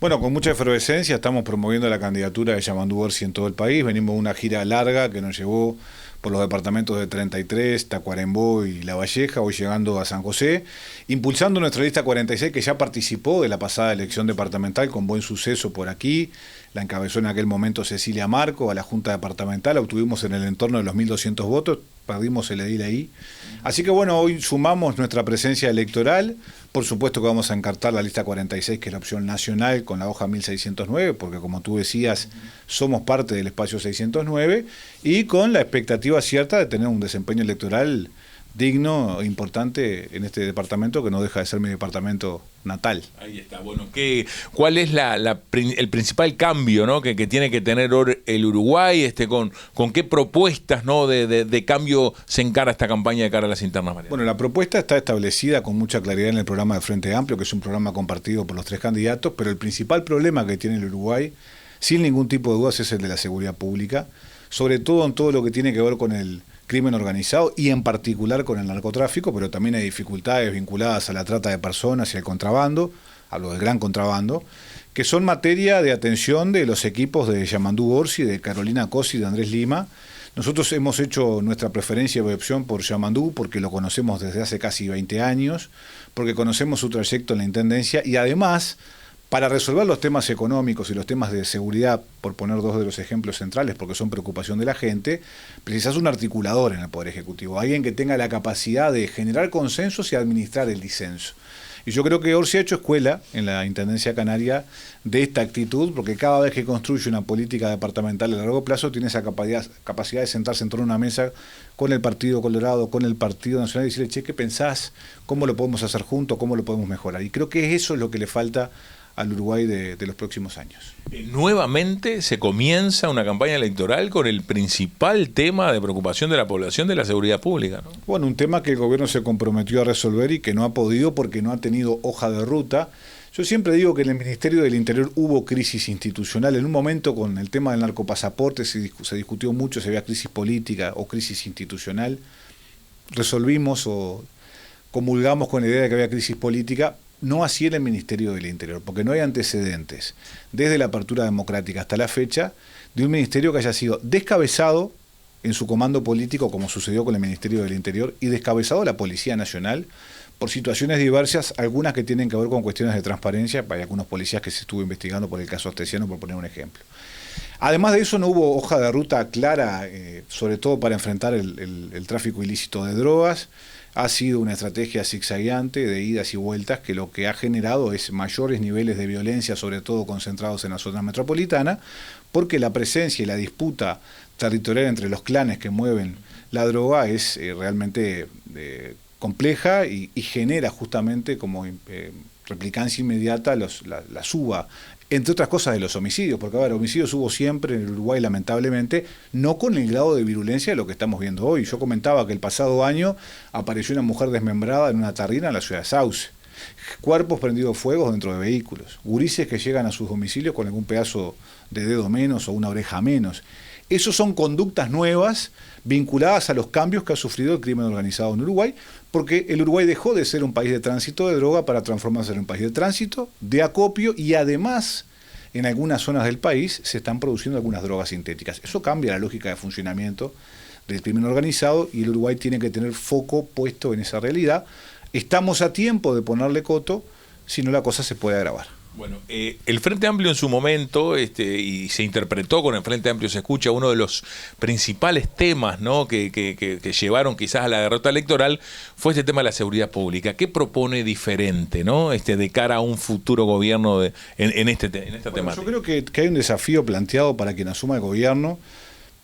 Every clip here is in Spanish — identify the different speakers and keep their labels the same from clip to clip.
Speaker 1: Bueno, con mucha efervescencia estamos promoviendo la candidatura de Yamandú Orsi en todo el país. Venimos de una gira larga que nos llevó por los departamentos de 33, Tacuarembó y La Valleja, hoy llegando a San José, impulsando nuestra lista 46 que ya participó de la pasada elección departamental con buen suceso por aquí. La encabezó en aquel momento Cecilia Marco a la Junta Departamental, obtuvimos en el entorno de los 1.200 votos, perdimos el edil ahí. Así que bueno, hoy sumamos nuestra presencia electoral. Por supuesto que vamos a encartar la lista 46, que es la opción nacional, con la hoja 1609, porque como tú decías, somos parte del espacio 609, y con la expectativa cierta de tener un desempeño electoral digno, importante en este departamento, que no deja de ser mi departamento natal.
Speaker 2: Ahí está. Bueno, ¿cuál es el principal cambio, ¿no? que tiene que tener el Uruguay? ¿Con qué propuestas, ¿no? de cambio se encara esta campaña de cara a las internas, Mariano?
Speaker 1: Bueno, la propuesta está establecida con mucha claridad en el programa de Frente Amplio, que es un programa compartido por los tres candidatos, pero el principal problema que tiene el Uruguay, sin ningún tipo de dudas, es el de la seguridad pública, sobre todo en todo lo que tiene que ver con el crimen organizado y en particular con el narcotráfico, pero también hay dificultades vinculadas a la trata de personas y al contrabando, hablo del gran contrabando, que son materia de atención de los equipos de Yamandú Orsi, de Carolina Cosi y de Andrés Lima. Nosotros hemos hecho nuestra preferencia de opción por Yamandú porque lo conocemos desde hace casi 20 años, porque conocemos su trayecto en la Intendencia y además, para resolver los temas económicos y los temas de seguridad, por poner dos de los ejemplos centrales, porque son preocupación de la gente, precisás un articulador en el Poder Ejecutivo, alguien que tenga la capacidad de generar consensos y administrar el disenso. Y yo creo que Orsi ha hecho escuela en la Intendencia Canaria de esta actitud, porque cada vez que construye una política departamental a largo plazo tiene esa capacidad de sentarse en torno a una mesa con el Partido Colorado, con el Partido Nacional y decirle, che, ¿qué pensás? ¿Cómo lo podemos hacer juntos? ¿Cómo lo podemos mejorar? Y creo que eso es lo que le falta al Uruguay de los próximos años.
Speaker 2: Nuevamente se comienza una campaña electoral con el principal tema de preocupación de la población de la seguridad pública, ¿no?
Speaker 1: Bueno, un tema que el gobierno se comprometió a resolver y que no ha podido porque no ha tenido hoja de ruta. Yo siempre digo que en el Ministerio del Interior hubo crisis institucional. En un momento con el tema del narcopasaporte se discutió mucho si había crisis política o crisis institucional. Resolvimos o comulgamos con la idea de que había crisis política. No así en el Ministerio del Interior, porque no hay antecedentes, desde la apertura democrática hasta la fecha, de un ministerio que haya sido descabezado en su comando político, como sucedió con el Ministerio del Interior, y descabezado la Policía Nacional, por situaciones diversas, algunas que tienen que ver con cuestiones de transparencia, hay algunos policías que se estuvo investigando por el caso Astesiano, por poner un ejemplo. Además de eso, no hubo hoja de ruta clara, sobre todo para enfrentar el tráfico ilícito de drogas. Ha sido una estrategia zigzagueante de idas y vueltas que lo que ha generado es mayores niveles de violencia, sobre todo concentrados en la zona metropolitana, porque la presencia y la disputa territorial entre los clanes que mueven la droga es realmente compleja y genera justamente como replicancia inmediata la suba, entre otras cosas, de los homicidios, porque a ver, homicidios hubo siempre en el Uruguay, lamentablemente, no con el grado de virulencia de lo que estamos viendo hoy. Yo comentaba que el pasado año apareció una mujer desmembrada en una tarrina en la ciudad de Sauce, cuerpos prendidos fuegos dentro de vehículos, gurises que llegan a sus domicilios con algún pedazo de dedo menos o una oreja menos. Esas son conductas nuevas vinculadas a los cambios que ha sufrido el crimen organizado en Uruguay, porque el Uruguay dejó de ser un país de tránsito de droga para transformarse en un país de tránsito, de acopio, y además en algunas zonas del país se están produciendo algunas drogas sintéticas. Eso cambia la lógica de funcionamiento del crimen organizado y el Uruguay tiene que tener foco puesto en esa realidad. Estamos a tiempo de ponerle coto, si no la cosa se puede agravar.
Speaker 2: Bueno, el Frente Amplio en su momento, y se interpretó con el Frente Amplio se escucha, uno de los principales temas, ¿no? que llevaron quizás a la derrota electoral fue este tema de la seguridad pública. ¿Qué propone diferente, ¿no? de cara a un futuro gobierno en esta temática?
Speaker 1: Yo creo que hay un desafío planteado para quien asuma el gobierno.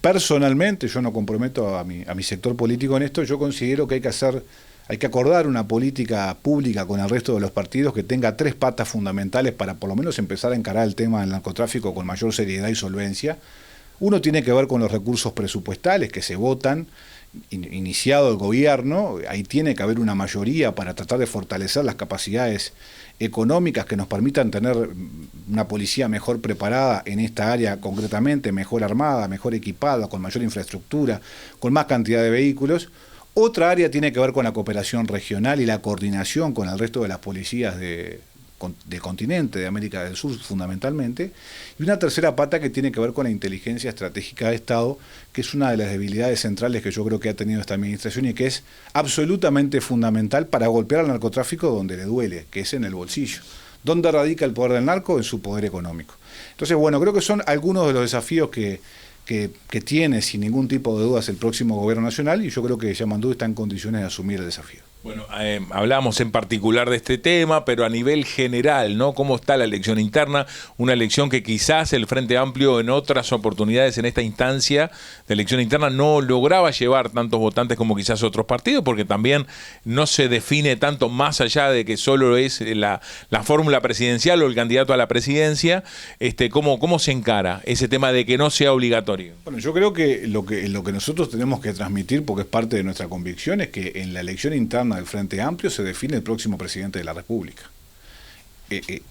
Speaker 1: Personalmente, yo no comprometo a mi sector político en esto, yo considero que hay que acordar una política pública con el resto de los partidos que tenga tres patas fundamentales para por lo menos empezar a encarar el tema del narcotráfico con mayor seriedad y solvencia. Uno tiene que ver con los recursos presupuestales que se votan, iniciado el gobierno, ahí tiene que haber una mayoría para tratar de fortalecer las capacidades económicas que nos permitan tener una policía mejor preparada en esta área concretamente, mejor armada, mejor equipada, con mayor infraestructura, con más cantidad de vehículos. Otra área tiene que ver con la cooperación regional y la coordinación con el resto de las policías del continente, de América del Sur fundamentalmente, y una tercera pata que tiene que ver con la inteligencia estratégica de Estado, que es una de las debilidades centrales que yo creo que ha tenido esta administración y que es absolutamente fundamental para golpear al narcotráfico donde le duele, que es en el bolsillo. ¿Dónde radica el poder del narco? En su poder económico. Entonces, bueno, creo que son algunos de los desafíos que tiene sin ningún tipo de dudas el próximo gobierno nacional, y yo creo que Yamandú está en condiciones de asumir el desafío.
Speaker 2: Bueno, hablamos en particular de este tema, pero a nivel general, ¿no? ¿Cómo está la elección interna? Una elección que quizás el Frente Amplio en otras oportunidades en esta instancia de elección interna no lograba llevar tantos votantes como quizás otros partidos, porque también no se define tanto más allá de que solo es la fórmula presidencial o el candidato a la presidencia. ¿Cómo se encara ese tema de que no sea obligatorio?
Speaker 1: Bueno, yo creo que lo que nosotros tenemos que transmitir, porque es parte de nuestra convicción, es que en la elección interna del Frente Amplio se define el próximo presidente de la República.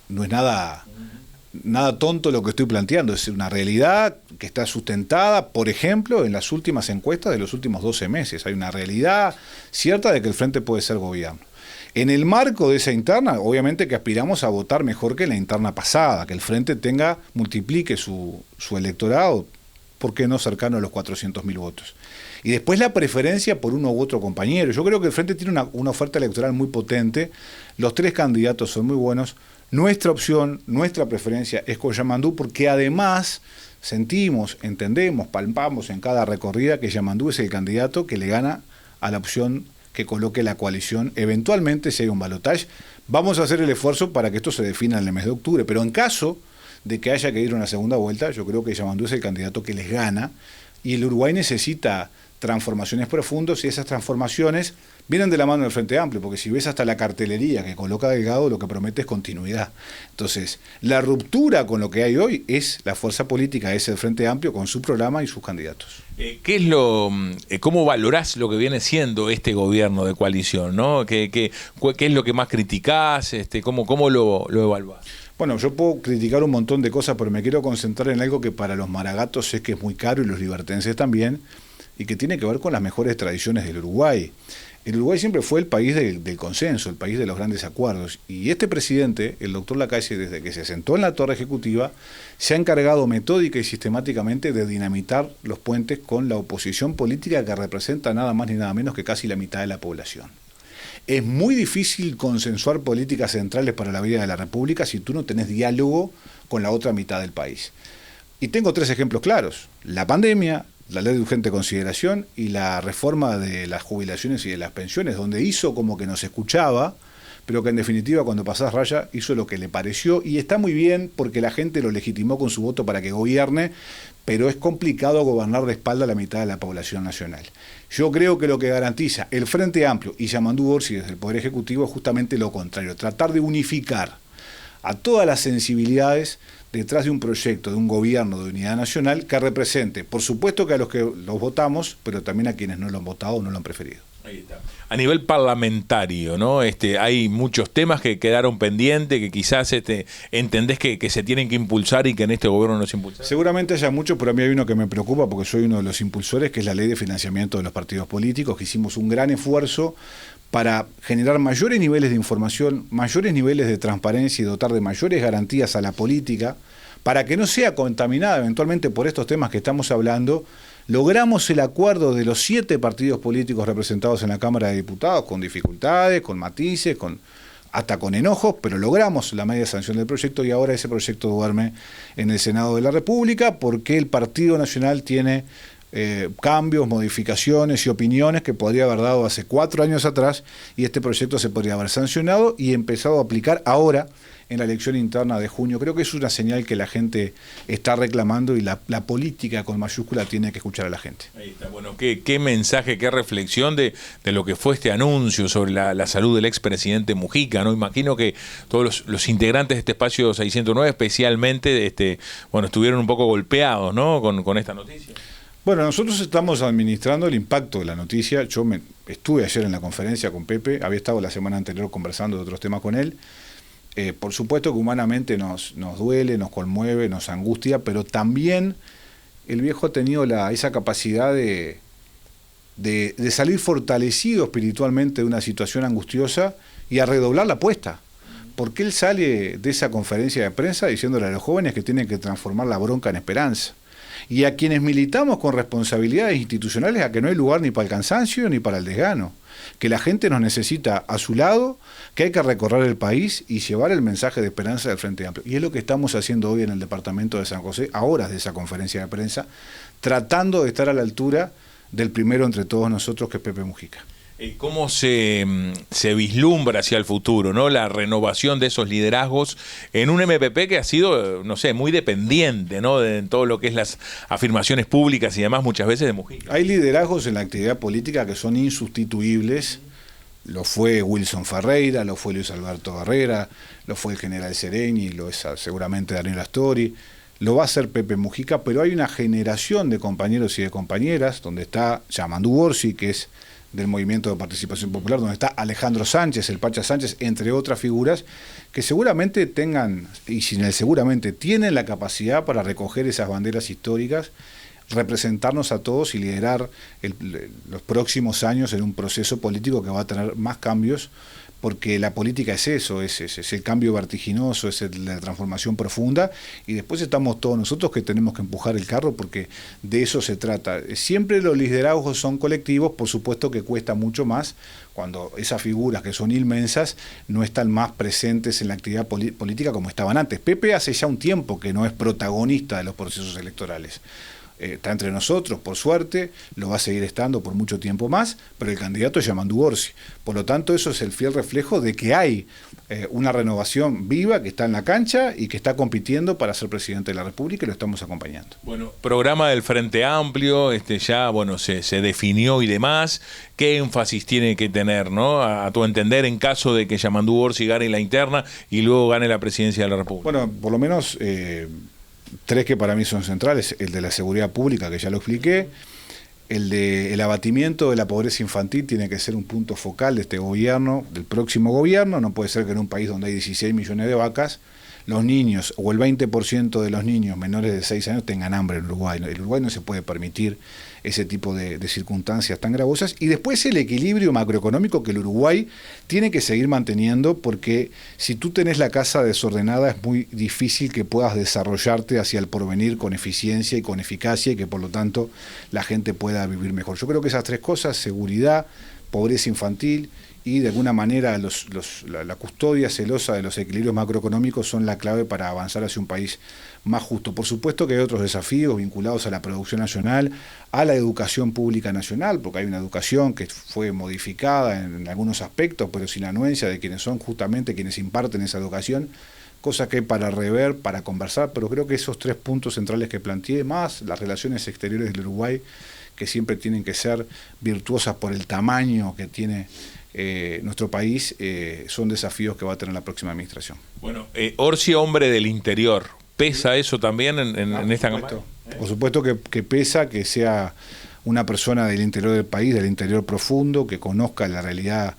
Speaker 1: No es nada tonto lo que estoy planteando, es una realidad que está sustentada, por ejemplo, en las últimas encuestas de los últimos 12 meses. Hay una realidad cierta de que el Frente puede ser gobierno. En el marco de esa interna, obviamente que aspiramos a votar mejor que la interna pasada, que el Frente multiplique su electorado, ¿por qué no cercano a los 400.000 votos? Y después la preferencia por uno u otro compañero. Yo creo que el Frente tiene una oferta electoral muy potente, los tres candidatos son muy buenos, nuestra opción, nuestra preferencia es con Yamandú, porque además sentimos, entendemos, palpamos en cada recorrida que Yamandú es el candidato que le gana a la opción que coloque la coalición, eventualmente si hay un balotaje. Vamos a hacer el esfuerzo para que esto se defina en el mes de octubre, pero en caso de que haya que ir a una segunda vuelta, yo creo que Yamandú es el candidato que les gana, y el Uruguay necesita transformaciones profundas, y esas transformaciones vienen de la mano del Frente Amplio, porque si ves hasta la cartelería que coloca Delgado, lo que promete es continuidad. Entonces, la ruptura con lo que hay hoy es la fuerza política, es el Frente Amplio con su programa y sus candidatos.
Speaker 2: ¿Cómo valorás lo que viene siendo este gobierno de coalición, ¿no? ¿Qué es lo que más criticás? ¿Cómo lo evaluás?
Speaker 1: Bueno, yo puedo criticar un montón de cosas, pero me quiero concentrar en algo que para los maragatos sé que es muy caro y los libertenses también, y que tiene que ver con las mejores tradiciones del Uruguay. El Uruguay siempre fue el país del consenso, el país de los grandes acuerdos, y este presidente, el doctor Lacalle, desde que se sentó en la torre ejecutiva, se ha encargado metódica y sistemáticamente de dinamitar los puentes con la oposición política que representa nada más ni nada menos que casi la mitad de la población. Es muy difícil consensuar políticas centrales para la vida de la República si tú no tenés diálogo con la otra mitad del país. Y tengo tres ejemplos claros: la pandemia, la ley de urgente consideración y la reforma de las jubilaciones y de las pensiones, donde hizo como que nos escuchaba, pero que en definitiva cuando pasás raya hizo lo que le pareció, y está muy bien porque la gente lo legitimó con su voto para que gobierne, pero es complicado gobernar de espalda a la mitad de la población nacional. Yo creo que lo que garantiza el Frente Amplio y Yamandú Orsi desde el Poder Ejecutivo es justamente lo contrario, tratar de unificar a todas las sensibilidades detrás de un proyecto, de un gobierno de unidad nacional que represente, por supuesto que a los que los votamos, pero también a quienes no lo han votado o no lo han preferido.
Speaker 2: Ahí está. A nivel parlamentario, ¿no? Hay muchos temas que quedaron pendientes, que quizás entendés que se tienen que impulsar y que en este gobierno no se impulsan.
Speaker 1: Seguramente haya muchos, pero a mí hay uno que me preocupa porque soy uno de los impulsores, que es la ley de financiamiento de los partidos políticos, que hicimos un gran esfuerzo para generar mayores niveles de información, mayores niveles de transparencia y dotar de mayores garantías a la política, para que no sea contaminada eventualmente por estos temas que estamos hablando. Logramos el acuerdo de los 7 partidos políticos representados en la Cámara de Diputados, con dificultades, con matices, hasta con enojos, pero logramos la media sanción del proyecto, y ahora ese proyecto duerme en el Senado de la República porque el Partido Nacional tiene cambios, modificaciones y opiniones que podría haber dado hace 4 años atrás, y este proyecto se podría haber sancionado y empezado a aplicar ahora en la elección interna de junio. Creo que es una señal que la gente está reclamando, y la política con mayúscula tiene que escuchar a la gente.
Speaker 2: Ahí está. Bueno, qué mensaje, qué reflexión de lo que fue este anuncio sobre la salud del expresidente Mujica, ¿no? Imagino que todos los integrantes de este espacio 609 especialmente estuvieron un poco golpeados, ¿no? con esta noticia.
Speaker 1: Bueno, nosotros estamos administrando el impacto de la noticia. Yo estuve ayer en la conferencia con Pepe, había estado la semana anterior conversando de otros temas con él. Por supuesto que humanamente nos duele, nos conmueve, nos angustia, pero también el viejo ha tenido esa capacidad de salir fortalecido espiritualmente de una situación angustiosa y a redoblar la apuesta. porque él sale de esa conferencia de prensa diciéndole a los jóvenes que tienen que transformar la bronca en esperanza. Y a quienes militamos con responsabilidades institucionales a que no hay lugar ni para el cansancio ni para el desgano, que la gente nos necesita a su lado, que hay que recorrer el país y llevar el mensaje de esperanza del Frente Amplio. Y es lo que estamos haciendo hoy en el departamento de San José, a horas de esa conferencia de prensa, tratando de estar a la altura del primero entre todos nosotros, que es Pepe Mujica.
Speaker 2: ¿Cómo se vislumbra hacia el futuro, ¿no? La renovación de esos liderazgos en un MPP que ha sido, no sé, muy dependiente, ¿no? De todo lo que es las afirmaciones públicas y demás, muchas veces de Mujica.
Speaker 1: Hay liderazgos en la actividad política que son insustituibles. Lo fue Wilson Ferreira, lo fue Luis Alberto Barrera, lo fue el general Sereñi, lo es seguramente Daniel Astori, lo va a hacer Pepe Mujica, pero hay una generación de compañeros y de compañeras, donde está Yamandu Gorsi, que es del Movimiento de Participación Popular, donde está Alejandro Sánchez, el Pacha Sánchez, entre otras figuras, que seguramente tengan, y sin el seguramente, tienen la capacidad para recoger esas banderas históricas, representarnos a todos y liderar los próximos años en un proceso político que va a tener más cambios, porque la política es eso, es el cambio vertiginoso, es la transformación profunda, y después estamos todos nosotros que tenemos que empujar el carro, porque de eso se trata. Siempre los liderazgos son colectivos, por supuesto que cuesta mucho más cuando esas figuras que son inmensas no están más presentes en la actividad política como estaban antes. Pepe hace ya un tiempo que no es protagonista de los procesos electorales. Está entre nosotros, por suerte, lo va a seguir estando por mucho tiempo más, pero el candidato es Yamandu Gorsi. Por lo tanto, eso es el fiel reflejo de que hay una renovación viva que está en la cancha y que está compitiendo para ser presidente de la República, y lo estamos acompañando.
Speaker 2: Bueno, programa del Frente Amplio, ya bueno se definió y demás. ¿Qué énfasis tiene que tener, ¿no? A tu entender, en caso de que Yamandu Gorsi gane la interna y luego gane la presidencia de la República?
Speaker 1: Bueno, por lo menos tres que para mí son centrales: el de la seguridad pública, que ya lo expliqué, el abatimiento de la pobreza infantil tiene que ser un punto focal de este gobierno, del próximo gobierno. No puede ser que en un país donde hay 16 millones de vacas, los niños, o el 20% de los niños menores de 6 años tengan hambre en Uruguay. El Uruguay no se puede permitir ese tipo de circunstancias tan gravosas. Y después el equilibrio macroeconómico que el Uruguay tiene que seguir manteniendo, porque si tú tenés la casa desordenada es muy difícil que puedas desarrollarte hacia el porvenir con eficiencia y con eficacia, y que por lo tanto la gente pueda vivir mejor. Yo creo que esas tres cosas: seguridad, pobreza infantil y de alguna manera la custodia celosa de los equilibrios macroeconómicos, son la clave para avanzar hacia un país más justo. Por supuesto que hay otros desafíos vinculados a la producción nacional, a la educación pública nacional, porque hay una educación que fue modificada en algunos aspectos, pero sin anuencia de quienes son justamente quienes imparten esa educación, cosa que hay para rever, para conversar. Pero creo que esos tres puntos centrales que planteé, más las relaciones exteriores del Uruguay, que siempre tienen que ser virtuosas por el tamaño que tiene nuestro país, son desafíos que va a tener la próxima administración.
Speaker 2: Bueno, Orsi, hombre del interior, ¿pesa eso también en esta campaña?
Speaker 1: Por supuesto que pesa que sea una persona del interior del país, del interior profundo, que conozca la realidad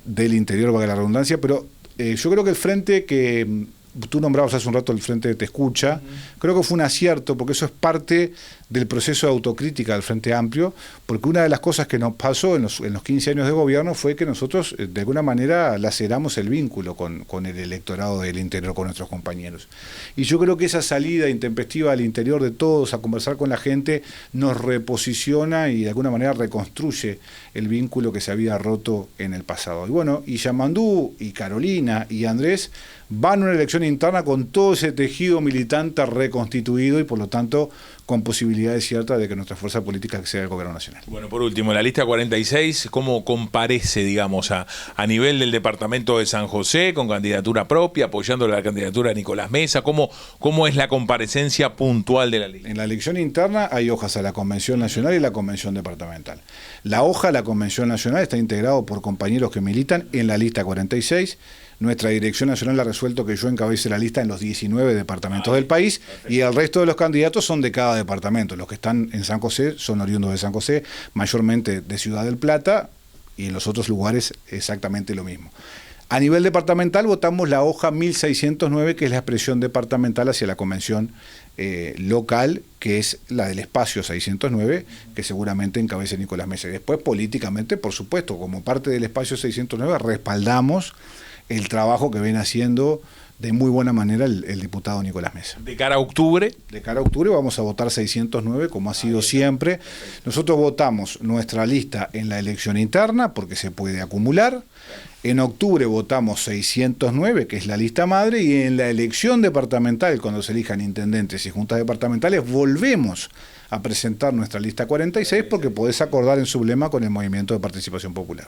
Speaker 1: del interior, valga la redundancia, pero yo creo que el frente que tú nombrabas hace un rato, el Frente Te Escucha, creo que fue un acierto, porque eso es parte del proceso de autocrítica del Frente Amplio, porque una de las cosas que nos pasó en los 15 años de gobierno fue que nosotros de alguna manera laceramos el vínculo con el electorado del interior, con nuestros compañeros. Y yo creo que esa salida intempestiva al interior de todos a conversar con la gente nos reposiciona y de alguna manera reconstruye el vínculo que se había roto en el pasado. Y bueno, y Yamandu y Carolina y Andrés van a una elección interna con todo ese tejido militante reconstituido, y por lo tanto con posibilidades ciertas de que nuestra fuerza política acceda al gobierno nacional.
Speaker 2: Bueno, por último, la lista 46, ¿cómo comparece, digamos, a nivel del departamento de San José, con candidatura propia, apoyando la candidatura de Nicolás Mesa? ¿Cómo es la comparecencia puntual de la lista?
Speaker 1: En la elección interna hay hojas a la Convención Nacional y la Convención Departamental. La hoja a la Convención Nacional está integrado por compañeros que militan en la lista 46. Nuestra dirección nacional ha resuelto que yo encabece la lista en los 19 departamentos del país, y el resto de los candidatos son de cada departamento. Los que están en San José son oriundos de San José, mayormente de Ciudad del Plata, y en los otros lugares exactamente lo mismo. A nivel departamental votamos la hoja 1609, que es la expresión departamental hacia la convención local, que es la del espacio 609, que seguramente encabece Nicolás Mesa. Y después, políticamente, por supuesto, como parte del espacio 609, respaldamos el trabajo que viene haciendo de muy buena manera el diputado Nicolás Mesa.
Speaker 2: De cara a octubre.
Speaker 1: De cara a octubre vamos a votar 609, como ha sido siempre. Nosotros votamos nuestra lista en la elección interna, porque se puede acumular. En octubre votamos 609, que es la lista madre, y en la elección departamental, cuando se elijan intendentes y juntas departamentales, volvemos a presentar nuestra lista 46, porque podés acordar en su lema con el Movimiento de Participación Popular.